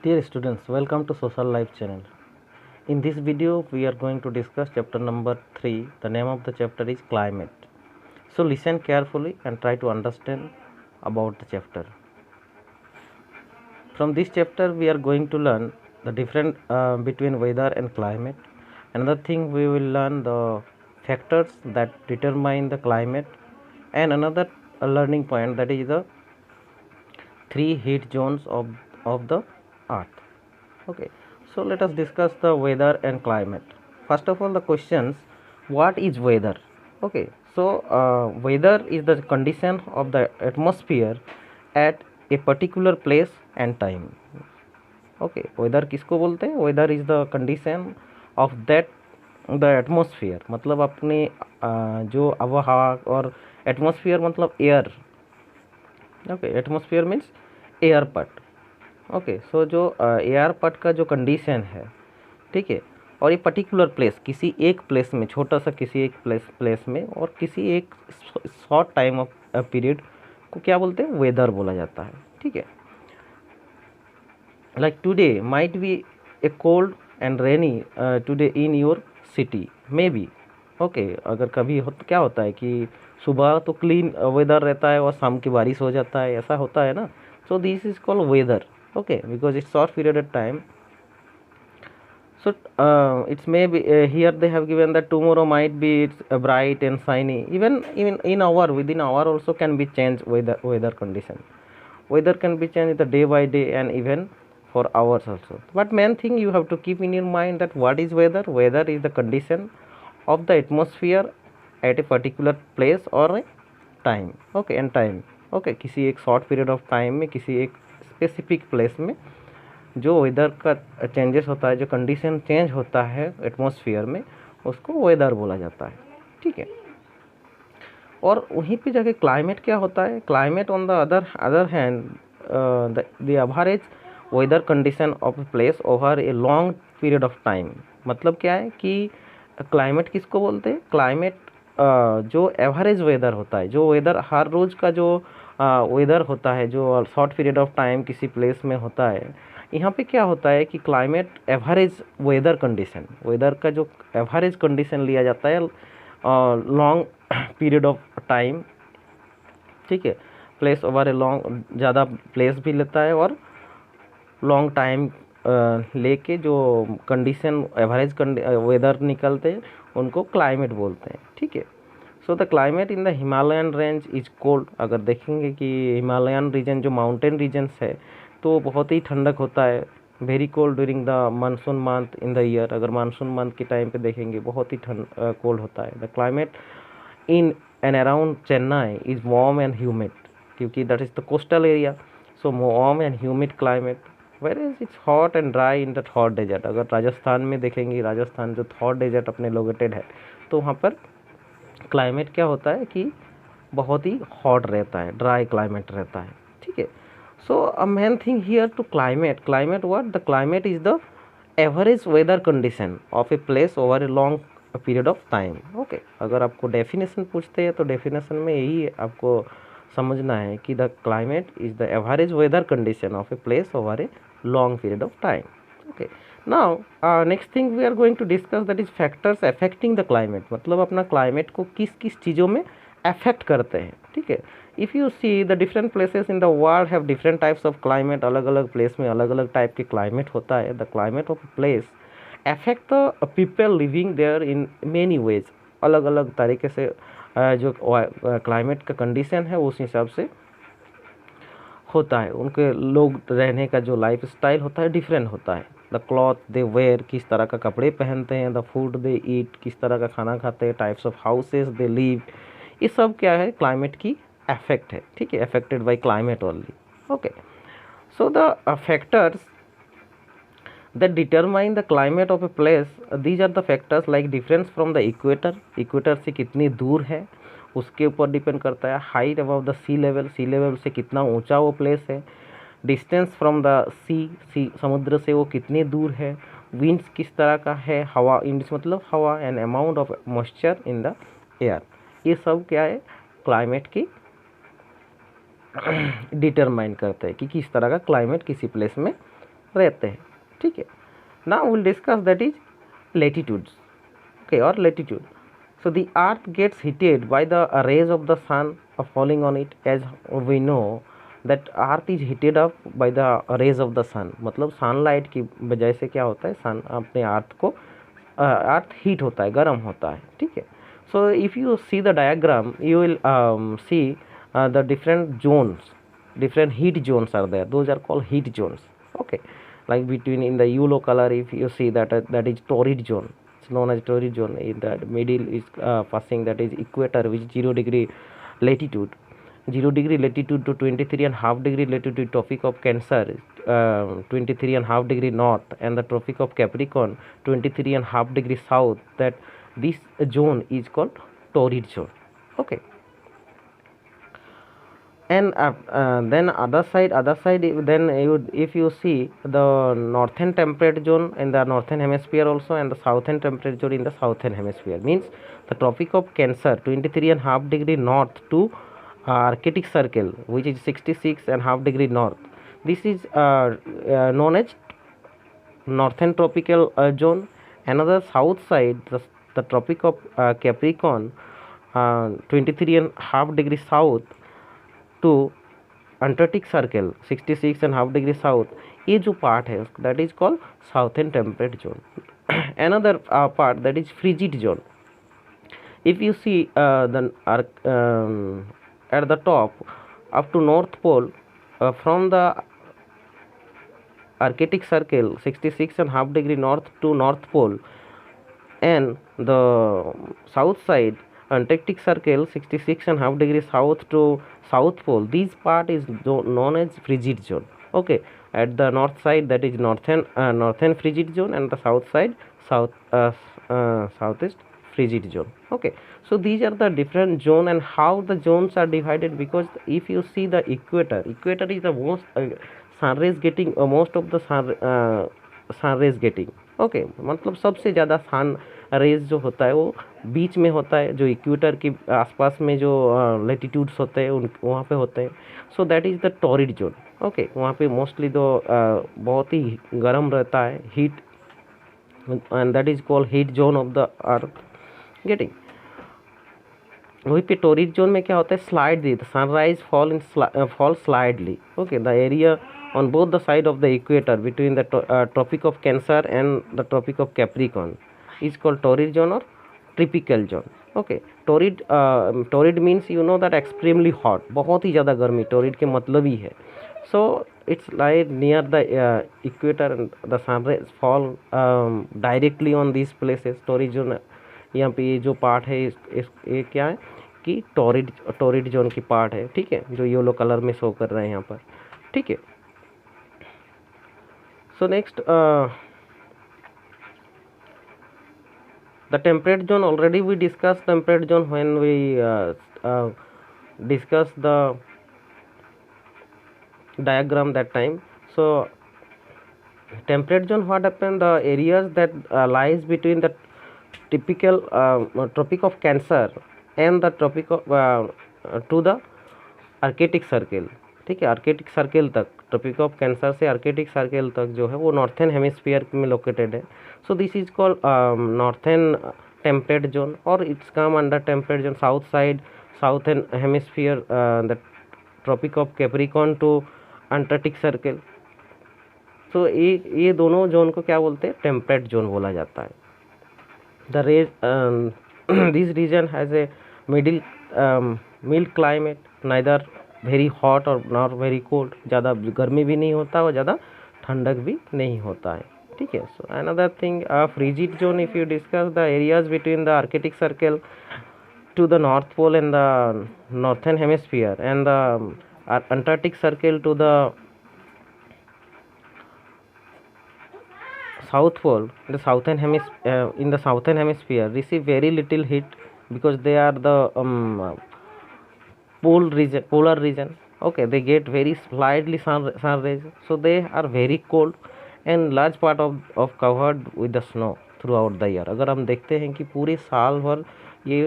Dear students, welcome to Social Life channel. In this video, we are going to discuss chapter number 3. The name of the chapter is Climate. So listen carefully and try to understand about the chapter. From this chapter, we are going to learn the difference between weather and climate. Another thing, we will learn the factors that determine the climate, and another learning point, that is the 3 heat zones of the earth. Okay, so let us discuss the weather and climate. First of all, the questions: what is weather? Okay, so weather is the condition of the atmosphere at a particular place and time. Okay, weather किसको बोलते हैं? weather is the condition of that the atmosphere, मतलब अपने जो हवा और atmosphere मतलब air. Okay, atmosphere means air पट. ओके, सो जो एयर पट का जो कंडीशन है, ठीक है, और ये पर्टिकुलर प्लेस, किसी एक प्लेस में, छोटा सा किसी एक प्लेस में और किसी एक शॉर्ट टाइम ऑफ पीरियड को क्या बोलते हैं? वेदर बोला जाता है. ठीक है, like today might be A cold and rainy today in your city may be. Okay, अगर कभी क्या होता है कि सुबह तो क्लीन वेदर रहता है और शाम की बारिश हो जाता है, ऐसा होता है ना. So this is called weather. Okay, because it's short period of time. So it's maybe here they have given that tomorrow might be it's bright and shiny. Even in our within hour also can be changed weather condition. Weather can be changed the day by day and even for hours also. But main thing you have to keep in your mind that what is weather? Weather is the condition of the atmosphere at a particular place or a time. Okay, and time. Okay, किसी एक short period of time में किसी एक specific place में जो weather का changes होता है, जो कंडीशन चेंज होता है एटमॉस्फेयर में, उसको वेदर बोला जाता है. ठीक है, और वहीं पे जाके क्लाइमेट क्या होता है? Climate on the other hand the average weather condition of a place over a long period of time. मतलब क्या है कि क्लाइमेट किसको बोलते हैं? क्लाइमेट जो एवरेज वेदर होता है, जो वेदर हर रोज़ का जो वेदर होता है, जो शॉर्ट पीरियड ऑफ टाइम किसी प्लेस में होता है. यहाँ पे क्या होता है कि climate average weather condition, weather का जो एवरेज कंडीशन लिया जाता है लॉन्ग पीरियड ऑफ टाइम. ठीक है, प्लेस ओवर ए लॉन्ग, ज़्यादा प्लेस भी लेता है और लॉन्ग टाइम लेके जो कंडीशन एवरेज वेदर निकलते हैं उनको क्लाइमेट बोलते हैं. ठीक है, so the climate in the Himalayan range is cold. अगर देखेंगे कि हिमालयन रीजन जो माउंटेन रीजन्स है तो बहुत ही ठंडक होता है. Very cold during the monsoon month in the year. अगर मानसून मंथ के टाइम पे देखेंगे बहुत ही कोल्ड होता है. The climate in and around Chennai is warm and humid, क्योंकि that is the coastal area. So warm and humid climate. Where is it's hot and dry in the Thar desert. अगर राजस्थान में देखेंगे, राजस्थान जो थॉट डेजर्ट अपने located है, तो वहाँ पर क्लाइमेट क्या होता है कि बहुत ही हॉट रहता है, ड्राई क्लाइमेट रहता है. ठीक है, so a main thing here to climate what? The climate is the average weather condition of a place over a long period of time. Okay, अगर आपको डेफिनेशन पूछते हैं तो डेफिनेशन में यही आपको समझना है कि the climate is the average weather condition of a place over a long period of time. Okay, now next thing we are going to discuss, that is factors affecting the climate. मतलब अपना climate को किस किस चीज़ों में affect करते हैं. ठीक है, if you see the different places in the world have different types of climate. अलग अलग प्लेस में अलग अलग टाइप के क्लाइमेट होता है. The climate of place affect the people living there in many ways. अलग अलग तरीके से जो क्लाइमेट का कंडीशन है उस हिसाब से होता है. उनके लोग रहने का जो लाइफ स्टाइल होता है डिफरेंट होता है. द क्लॉथ दे वेयर, किस तरह का कपड़े पहनते हैं. द फूड दे ईट, किस तरह का खाना खाते हैं. Types of houses they live. ये सब क्या है? क्लाइमेट की अफेक्ट है. ठीक है, affected by climate only. Okay, so the factors that determine the climate of a place, these are the factors like difference from the equator. Equator से कितनी दूर है उसके ऊपर डिपेंड करता है. Height above the sea level, sea level से कितना ऊंचा वो प्लेस है. डिस्टेंस फ्रॉम द सी, समुद्र से वो कितनी दूर है. विंड्स किस तरह का है. हवा, इंड्स मतलब हवा. And amount of moisture in the air. ये सब क्या है? क्लाइमेट की डिटरमाइन करते हैं कि किस तरह का क्लाइमेट किसी प्लेस में रहते हैं, ठीक है। Now will discuss that is latitudes, okay, और latitude. So the earth gets heated by the rays of the sun falling on it. As we know that earth is heated up by the rays of the sun. मतलब sunlight की वजह से क्या होता है, सन अपने अर्थ heat होता है, गर्म होता है, ठीक है. So if you see the diagram you will see the different zones, different heat zones are there. Those are called heat zones, okay. Like between in the yellow color, if you see that that is torrid zone. It's known as torrid zone. In the middle is passing, that is equator, which 0 degree latitude, 0 degree latitude to 23.5 degree latitude, Tropic of Cancer, 23.5 degree north, and the Tropic of Capricorn, 23.5 degree south. That this zone is called torrid zone, okay. And then other side, then if you see the northern temperate zone in the northern hemisphere also, and the southern temperate zone in the southern hemisphere, means the Tropic of Cancer, 23.5 degree north to Arctic Circle, which is 66.5 degree north. This is known as northern tropical zone. Another south side, the Tropic of Capricorn, 23.5 degree south to Antarctic Circle, 66.5 degree south. ये जो part है that is called southern temperate zone. Another part, that is frigid zone. If you see at the top up to North Pole, from the Arctic Circle, 66.5 degree north to North Pole, and the south side Antarctic Circle, 66.5 degree south to South Pole, this part is known as frigid zone, okay. At the north side, that is northern frigid zone, and the south side southeast frigid zone, okay. So these are the different zone, and how the zones are divided, because if you see the equator is the most sun rays getting, most of the sun rays getting, okay. मतलब सबसे ज़्यादा sun rays जो होता है वो बीच में होता है, जो इक्वेटर के आसपास में जो लेटीट्यूड्स होते हैं उन वहाँ पे होते हैं. So that is the torrid zone, okay. वहाँ पे मोस्टली तो बहुत ही गर्म रहता है, heat, and that is called heat zone of the earth getting. वहीं पे टॉरिड जोन में क्या होता है, slightly the sunrise fall slightly, okay. The area on both the side of the equator between the Tropic of Cancer and the Tropic of Capricorn is called torrid zone or tropical zone, okay. Torrid means you know that extremely hot, बहुत ही ज़्यादा गर्मी torrid के मतलब ही है. So it's like near the equator, and the sun rays fall directly on these places. torrid zone, यहाँ पे ये जो पार्ट है ये क्या है कि टॉरिड जोन की पार्ट है, ठीक है, जो येलो कलर में शो कर रहे हैं यहाँ पर, ठीक है. So next, the temperate zone, already we discussed temperate zone when we discussed the diagram that time. So temperate zone, what happened, the areas that lies between the typical Tropic of Cancer and the Tropic of to the Arctic Circle, ठीक है. Arctic circle तक, tropic of Cancer से Arctic circle तक जो है वो northern hemisphere में located है. So this is called northern temperate zone, और it's come under temperate zone south side southern hemisphere, the tropic of Capricorn to Antarctic circle. So ये दोनों जोन को क्या बोलते हैं, टेम्परेट जोन बोला जाता है. The this region has a mild climate, neither very hot और नॉट वेरी कोल्ड, ज़्यादा गर्मी भी नहीं होता और ज़्यादा ठंडक भी नहीं होता है, ठीक है. So another thing, frigid zone, if you discuss the areas between the Arctic Circle to the North Pole in the Northern Hemisphere and the Antarctic Circle to the south pole, the southern in the southern hemisphere receive very little heat because they are the polar region, okay. They get very slightly sun rays, so they are very cold, and large part of covered with the snow throughout the year. अगर हम देखते हैं कि पूरे साल भर ये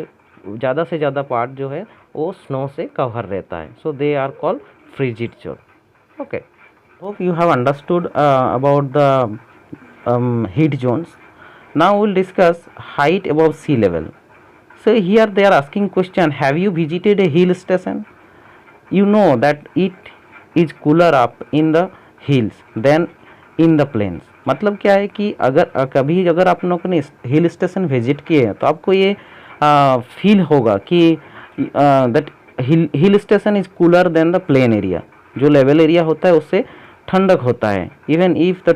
ज़्यादा से ज़्यादा पार्ट जो है वो स्नो से कवर रहता है. So they are called frigid zone, okay. Hope you have understood about the heat zones. Now we'll discuss height above sea level. So here they are asking question, have you visited a hill station? You know that it is cooler up in the hills than in the plains. मतलब क्या है कि अगर कभी अगर आप लोगों ने हिल स्टेशन विजिट किए हैं तो आपको ये फील होगा कि that hill station is cooler than the plain area. जो लेवल एरिया होता है उससे ठंडक होता है. Even if the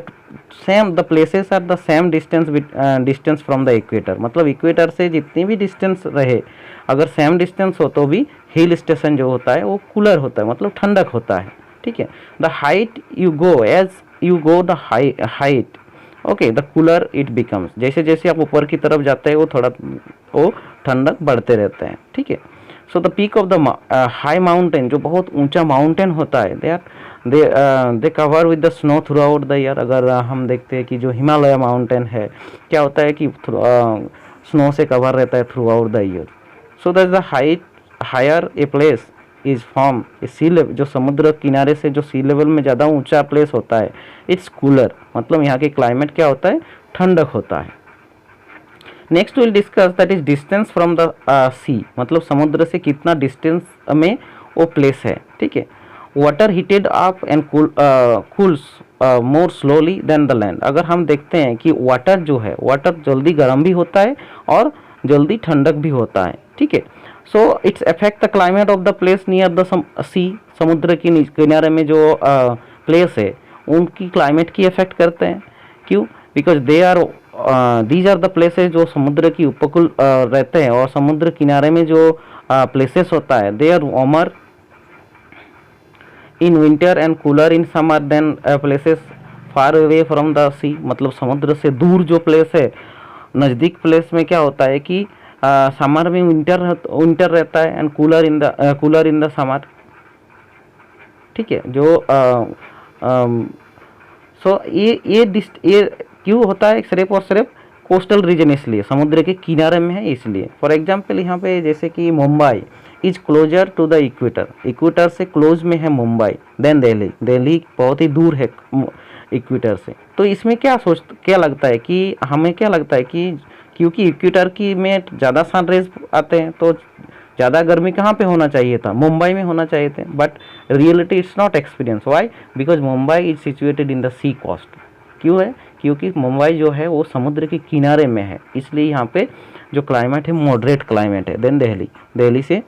same the places are the same distance from the equator. मतलब इक्वेटर से जितनी भी डिस्टेंस रहे, अगर सेम डिस्टेंस हो तो भी हिल स्टेशन जो होता है वो कूलर होता है, मतलब ठंडक होता है. ठीक है. The height you go as you go the height, okay, the cooler it becomes. जैसे जैसे आप ऊपर की तरफ जाते हैं वो थोड़ा वो ठंडक बढ़ते रहते हैं. ठीक है. So the peak of the high mountain, जो बहुत ऊंचा माउंटेन होता है, they cover with the snow throughout the year. अगर हम देखते हैं कि जो हिमालय माउंटेन है, क्या होता है कि स्नो से कवर रहता है throughout the year. So that the height higher a place is from sea level, जो समुद्र किनारे से जो सी लेवल में ज़्यादा ऊंचा प्लेस होता है, इट्स कूलर. मतलब यहाँ के क्लाइमेट क्या होता है, ठंडक होता है. Next will discuss that is distance from the sea. मतलब समुद्र से कितना डिस्टेंस में वो प्लेस है. ठीक है. Water heated up and cools more slowly than the land. अगर हम देखते हैं कि वाटर जो है, वाटर जल्दी गर्म भी होता है और जल्दी ठंडक भी होता है. ठीक है. So it's affect the climate of the place near the sea. समुद्र के किनारे में जो प्लेस है उनकी क्लाइमेट की इफेक्ट करते हैं. क्यों? Because they are these are the places जो समुद्र की उपकूल रहते हैं, और समुद्र किनारे में जो प्लेसेस होता है, they are warmer in winter and cooler in summer than places far away from the sea. मतलब समुद्र से दूर जो प्लेस है, नज़दीक प्लेस में क्या होता है कि समर में विंटर रहता है and cooler in the summer. ठीक है. जो सो ये क्यों होता है? सिर्फ और सिर्फ कोस्टल रीजन, इसलिए समुद्र के किनारे में है इसलिए. फॉर एग्जांपल यहाँ पे जैसे कि Mumbai is closer to the equator. Equator से क्लोज में है मुंबई. देन दिल्ली बहुत ही दूर है इक्वेटर से. तो इसमें क्या लगता है कि हमें क्या लगता है कि क्योंकि इक्वेटर की में ज़्यादा सनरेज आते हैं तो ज़्यादा गर्मी कहाँ पे होना चाहिए था? मुंबई में होना चाहिए थे. But reality it's not experience. Why? Because Mumbai is situated in the sea coast. क्यों है? क्योंकि मुंबई जो है वो समुद्र के किनारे में है, इसलिए यहाँ पे जो क्लाइमेट है मॉडरेट क्लाइमेट है. देन दिल्ली से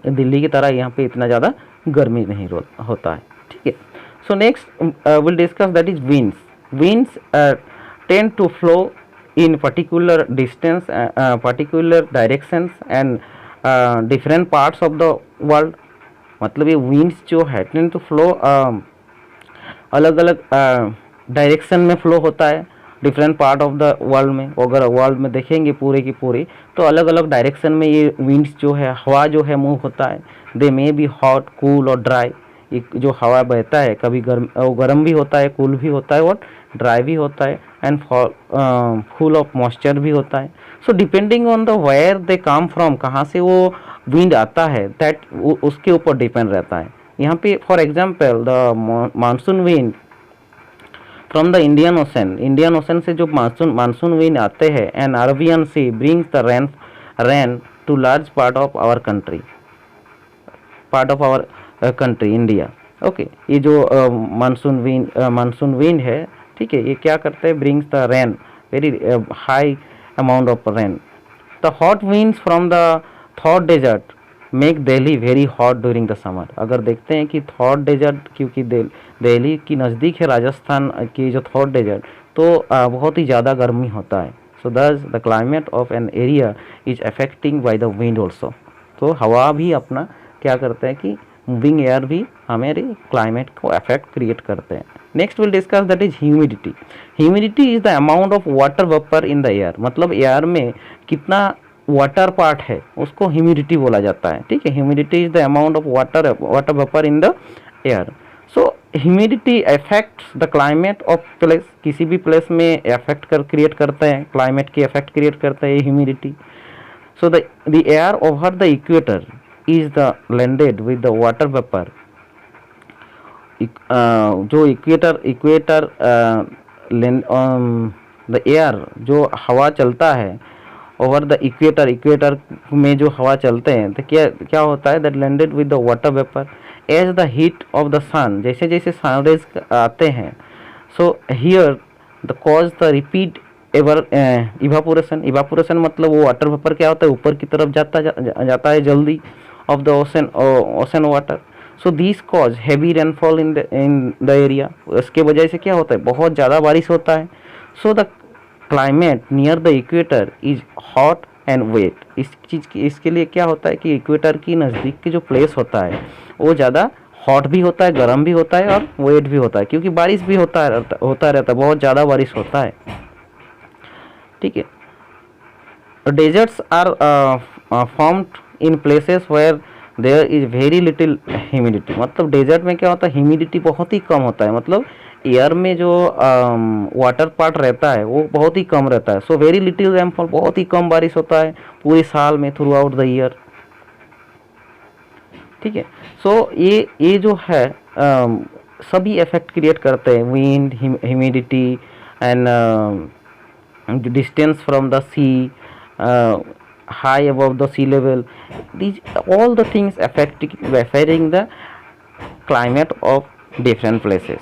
दिल्ली की तरह यहाँ पे इतना ज़्यादा गर्मी नहीं होता है. ठीक है. So next will discuss that is winds tend to flow in particular distance, particular directions and different parts of the world. मतलब ये winds जो है tend to flow अलग अलग डायरेक्शन में फ्लो होता है different part of the world में. अगर वर्ल्ड में देखेंगे पूरे की पूरी, तो अलग अलग डायरेक्शन में ये विंड्स जो है, हवा जो है मूव होता है. दे मे बी हॉट, कूल और ड्राई. जो हवा बहता है कभी गर्म भी होता है, कूल भी होता है और ड्राई भी होता है, एंड फुल ऑफ मॉइस्चर भी होता है. So depending on the where they come from, कहाँ से वो विंड आता है, दैट उसके ऊपर डिपेंड रहता है. यहाँ पे for example the monsoon wind from the Indian Ocean से जो मानसून विंड आते हैं, and Arabian Sea brings the rain to large part of our country India. Okay. ये जो मानसून विंड है, ठीक है, ये क्या करते हैं? Brings the rain, very high amount of rain. The hot winds from the Thar desert make Delhi very hot during the summer. अगर देखते हैं कि थॉर डेजर्ट, क्योंकि दिल्ली की नज़दीक है राजस्थान की जो थॉर डेजर्ट, तो बहुत ही ज़्यादा गर्मी होता है. सो दस the climate of an area is affecting by the wind also. तो हवा भी अपना क्या करते हैं कि मूविंग एयर भी हमारे क्लाइमेट को अफेक्ट क्रिएट करते हैं. Next will discuss that is humidity. Humidity is the amount of water vapour in the air. मतलब एयर में कितना वाटर पार्ट है उसको ह्यूमिडिटी बोला जाता है. ठीक है. Humidity is the amount of water vapour in the air. So humidity affects the climate of place. किसी भी प्लेस में अफेक्ट क्रिएट करते हैं, क्लाइमेट की अफेक्ट क्रिएट करता है humidity. So the air over the equator is the blended with the water vapor जो equator the air, जो हवा चलता है ओवर द इक्वेटर में जो हवा चलते हैं, तो क्या क्या होता है, that landed with the water vapour as the heat of the sun, जैसे जैसे सनरेज आते हैं, so here the cause the repeat ever evaporation मतलब वो वाटर वेपर क्या होता है, ऊपर की तरफ जाता है जल्दी of the ocean water. So this cause heavy rainfall in the area, इसके वजह से क्या होता है, बहुत ज़्यादा बारिश होता है। So the climate near the equator is hot and wet, इसके लिए क्या होता है कि इक्वेटर की नज़दीक की जो प्लेस होता है वो ज़्यादा हॉट भी होता है, गर्म भी होता है और वेट भी होता है, क्योंकि बारिश भी होता रहता है, बहुत ज़्यादा बारिश होता है। ठीक है। Deserts are formed in places where there is very little humidity, मतलब डेजर्ट में क्या होता है, ह्यूमिडिटी बहुत ही कम होता है, मतलब एयर में जो वाटर पार्ट रहता है वो बहुत ही कम रहता है। सो वेरी लिटिल रेनफॉल, बहुत ही कम बारिश होता है पूरे साल में, थ्रू आउट द ईयर। ठीक है। सो ये जो है सभी इफेक्ट क्रिएट करते हैं, wind, humidity and distance from the sea, high above the sea level, these all the things affecting the climate of different places.